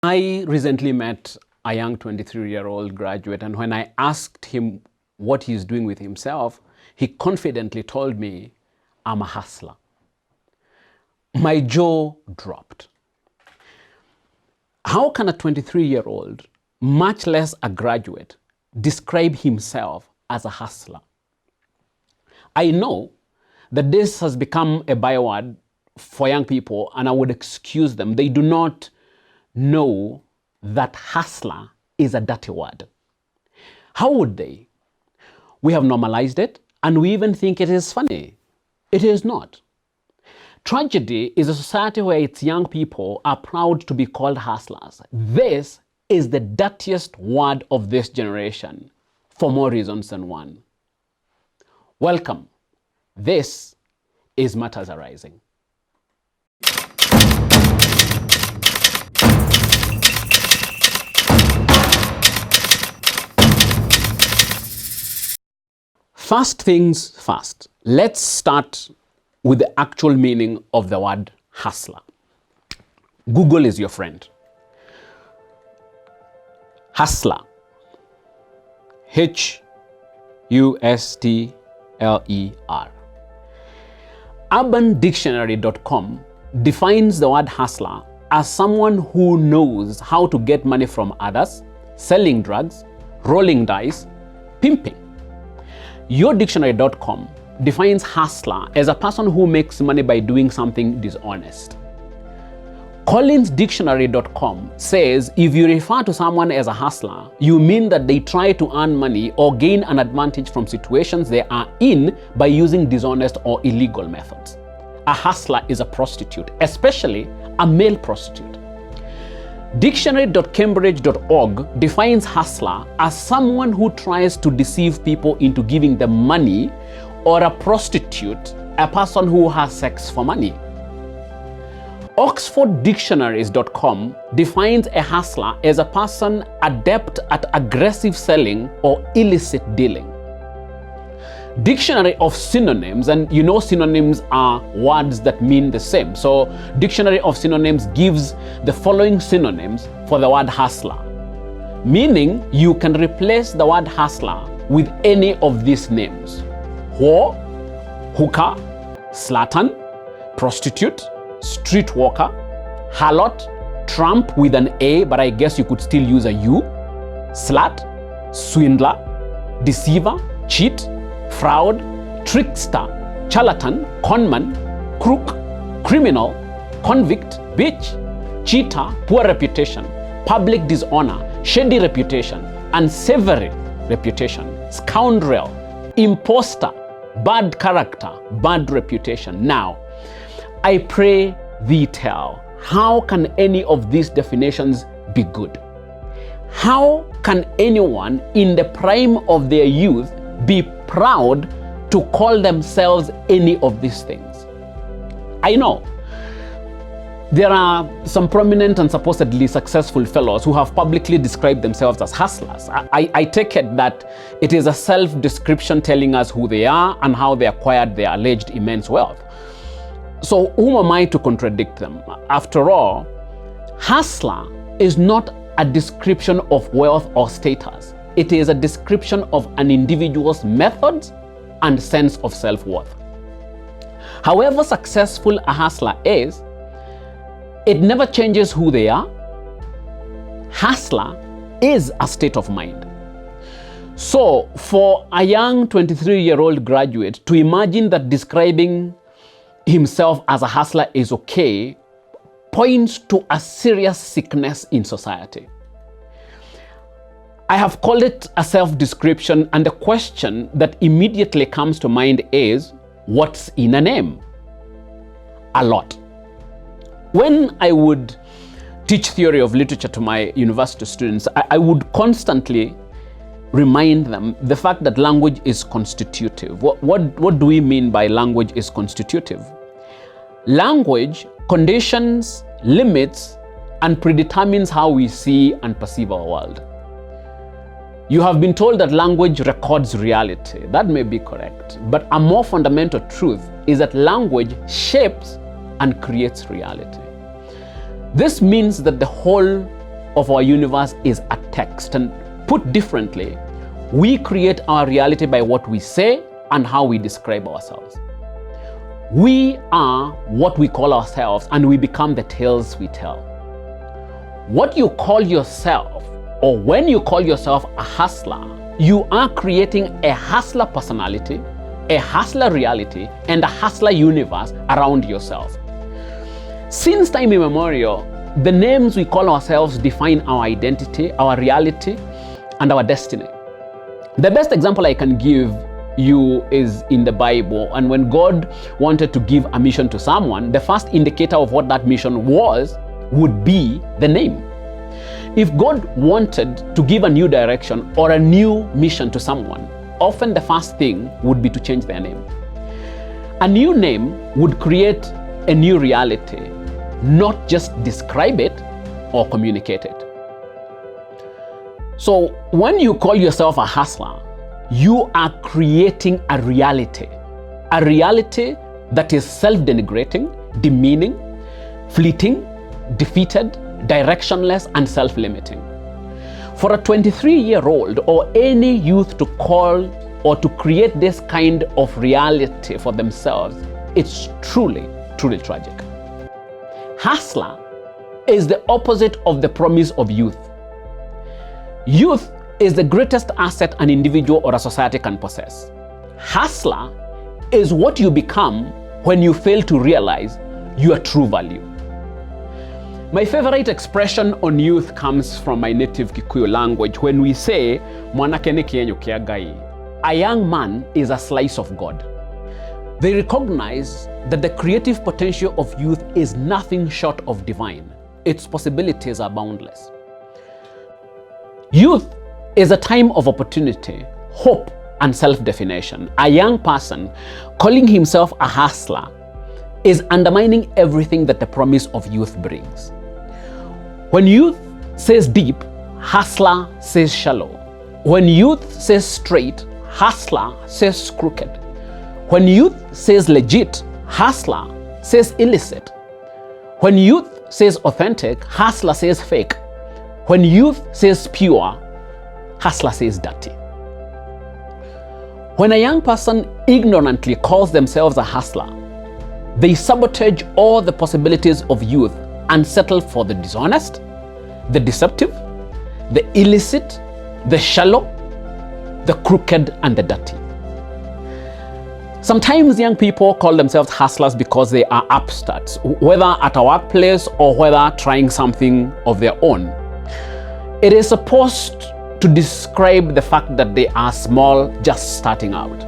I recently met a young 23-year-old graduate, and when I asked him what he's doing with himself, he confidently told me, "I'm a hustler." My jaw dropped. How can a 23-year-old, much less a graduate, describe himself as a hustler? I know that this has become a byword for young people, and I would excuse them. They do not know that hustler is a dirty word. How would they? We have normalized it, and we even think it is funny. It is not. Tragedy is a society where its young people are proud to be called hustlers. This is the dirtiest word of this generation, for more reasons than one. Welcome. This is Matters Arising. First things first, let's start with the actual meaning of the word hustler. Google is your friend. Hustler. H-U-S-T-L-E-R. UrbanDictionary.com defines the word hustler as someone who knows how to get money from others, selling drugs, rolling dice, pimping. YourDictionary.com defines hustler as a person who makes money by doing something dishonest. CollinsDictionary.com says if you refer to someone as a hustler, you mean that they try to earn money or gain an advantage from situations they are in by using dishonest or illegal methods. A hustler is a prostitute, especially a male prostitute. Dictionary.cambridge.org defines hustler as someone who tries to deceive people into giving them money, or a prostitute, a person who has sex for money. OxfordDictionaries.com defines a hustler as a person adept at aggressive selling or illicit dealing. Dictionary of Synonyms, and you know synonyms are words that mean the same. So Dictionary of Synonyms gives the following synonyms for the word hustler, meaning you can replace the word hustler with any of these names: whore, hooker, slattern, prostitute, streetwalker, harlot, tramp with an A, but I guess you could still use a U, slut, swindler, deceiver, cheat, fraud, trickster, charlatan, conman, crook, criminal, convict, bitch, cheater, poor reputation, public dishonor, shady reputation, unsavory reputation, scoundrel, imposter, bad character, bad reputation. Now, I pray thee tell, how can any of these definitions be good? How can anyone in the prime of their youth be proud to call themselves any of these things? I know there are some prominent and supposedly successful fellows who have publicly described themselves as hustlers. I take it that it is a self-description telling us who they are and how they acquired their alleged immense wealth. So who am I to contradict them? After all, hustler is not a description of wealth or status. It is a description of an individual's methods and sense of self-worth. However successful a hustler is, it never changes who they are. Hustler is a state of mind. So for a young 23-year-old graduate to imagine that describing himself as a hustler is okay points to a serious sickness in society. I have called it a self-description, and the question that immediately comes to mind is, what's in a name? A lot. When I would teach theory of literature to my university students, I would constantly remind them the fact that language is constitutive. What do we mean by language is constitutive? Language conditions, limits, and predetermines how we see and perceive our world. You have been told that language records reality. That may be correct, but a more fundamental truth is that language shapes and creates reality. This means that the whole of our universe is a text. And put differently, we create our reality by what we say and how we describe ourselves. We are what we call ourselves, and we become the tales we tell. What you call yourself, or when you call yourself a hustler, you are creating a hustler personality, a hustler reality, and a hustler universe around yourself. Since time immemorial, the names we call ourselves define our identity, our reality, and our destiny. The best example I can give you is in the Bible, and when God wanted to give a mission to someone, the first indicator of what that mission was would be the name. If God wanted to give a new direction or a new mission to someone, often the first thing would be to change their name. A new name would create a new reality, not just describe it or communicate it. So when you call yourself a hustler, you are creating a reality that is self-denigrating, demeaning, fleeting, defeated, directionless, and self-limiting. For a 23-year-old or any youth to call or to create this kind of reality for themselves, it's truly, truly tragic. Hustler is the opposite of the promise of youth. Youth is the greatest asset an individual or a society can possess. Hustler is what you become when you fail to realize your true value. My favorite expression on youth comes from my native Kikuyu language when we say, "Mwanake ni kienyo kia Ngai." A young man is a slice of God. They recognize that the creative potential of youth is nothing short of divine. Its possibilities are boundless. Youth is a time of opportunity, hope, and self-definition. A young person calling himself a hustler is undermining everything that the promise of youth brings. When youth says deep, hustler says shallow. When youth says straight, hustler says crooked. When youth says legit, hustler says illicit. When youth says authentic, hustler says fake. When youth says pure, hustler says dirty. When a young person ignorantly calls themselves a hustler, they sabotage all the possibilities of youth and settle for the dishonest, the deceptive, the illicit, the shallow, the crooked, and the dirty. Sometimes young people call themselves hustlers because they are upstarts, whether at a workplace or whether trying something of their own. It is supposed to describe the fact that they are small, just starting out.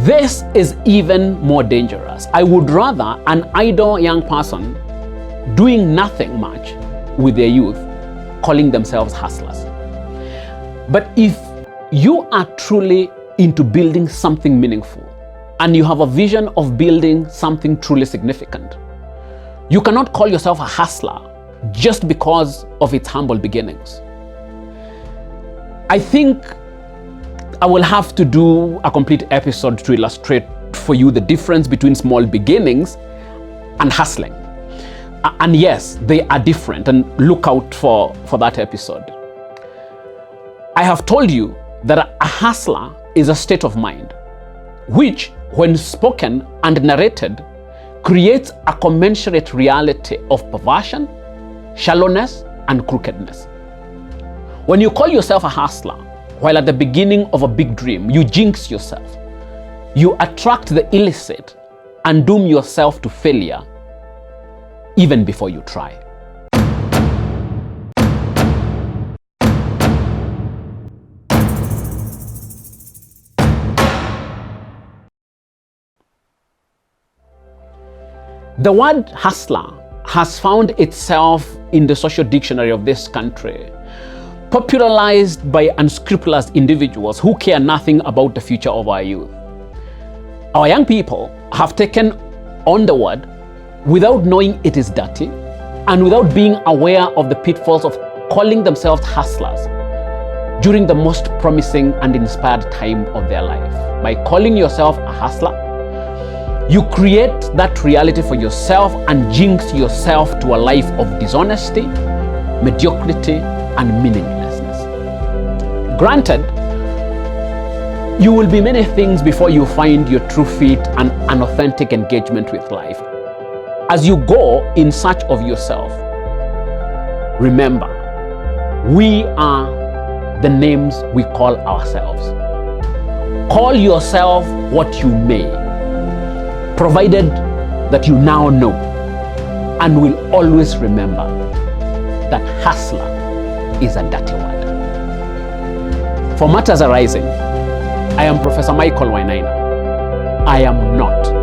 This is even more dangerous. I would rather an idle young person doing nothing much with their youth calling themselves hustlers. But if you are truly into building something meaningful and you have a vision of building something truly significant, you cannot call yourself a hustler just because of its humble beginnings. I think I will have to do a complete episode to illustrate for you the difference between small beginnings and hustling. And yes, they are different, and look out for that episode. I have told you that a hustler is a state of mind, which, when spoken and narrated, creates a commensurate reality of perversion, shallowness, and crookedness. When you call yourself a hustler, while at the beginning of a big dream, you jinx yourself. You attract the illicit and doom yourself to failure even before you try. The word hustler has found itself in the social dictionary of this country, popularized by unscrupulous individuals who care nothing about the future of our youth. Our young people have taken on the word without knowing it is dirty and without being aware of the pitfalls of calling themselves hustlers during the most promising and inspired time of their life. By calling yourself a hustler, You create that reality for yourself and jinx yourself to a life of dishonesty, mediocrity, and meaninglessness. Granted, you will be many things before you find your true fit and an authentic engagement with life. As you go in search of yourself, remember, we are the names we call ourselves. Call yourself what you may, provided that you now know and will always remember that hustler is a dirty word. For Matters Arising, I am Professor Michael Wainaina. I am not